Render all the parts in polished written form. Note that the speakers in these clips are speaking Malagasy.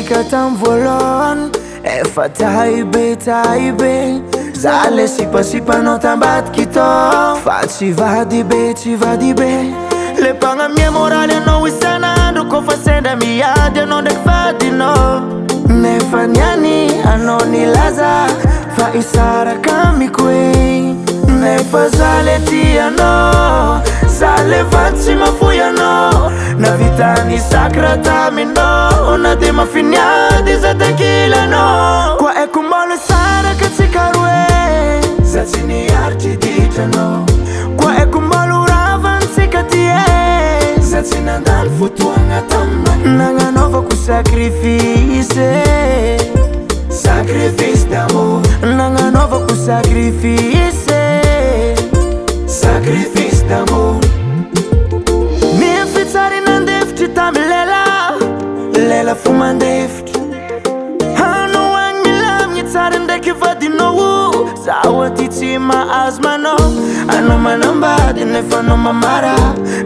Nanika tam voalohany efa taibe za le sipasipanao tambadiky tao fa tsy vady be le mpagnamia moraly anao isan'andro kofa sendra miady anao ndraiky vadinao nefa niany anao nilaza fa isaraka amiko e nefa za le tianao za le vady tsy mafoy anao navitany sakra taminao na de mafiniady za takilanao kwa eko mbalo saraka tsika roe za tsy niaritry ditranao kwa eko mbalo ravantsika ty e za tsy nandalo fotoagna tamina nagnanaovako sacrifice d'amour nagnanaovako sacrifice d'amour miafitsary nandefitry tamy lela fo mandefitry hanao agny milamigny tsara ndraiky vadinao zaho aty tsy mahazo manao anao manambady nefa anao mamara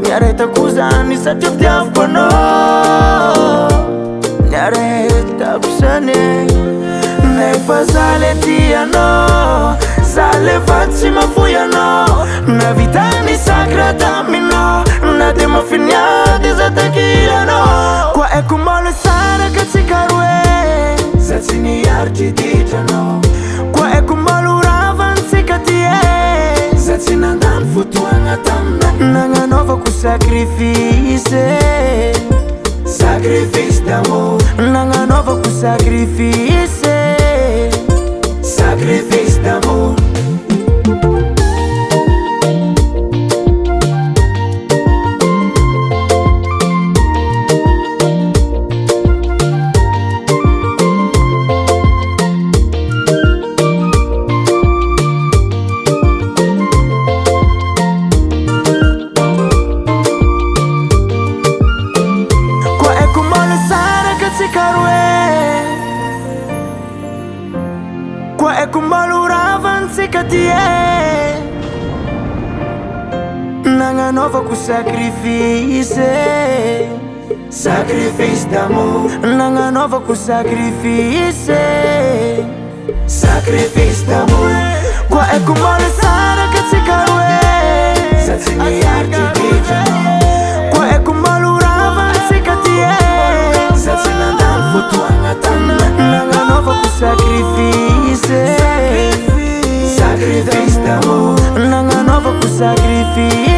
niaretako zany satria fitiavako anao niaretako zany nefa za le tianao za le vady tsy mafoy anao navitany sakra taminao na de mafiniady za takilanao kwa eko mbalo saraka tsika roe za tsy niaritry ditranao kwa eko mbalo ravantsika ty e za tsy nandalo fotoagna tamina nagnanaovako sacrifice d'amour nagnanaovako sacrifice d'amour kwa eko mbalo ravantsika ty e nagnanaovako sacrifice d'amour nagnanaovako sacrifice d'amour kwa eko mbalo saraka tsika roe za tsy niaritry ditranao kwa eko mbalo ravantsika ty e za tsy nandalo fotoagna tamina nagnanaovako sacrifice d'amour nagnanaovako sacrifice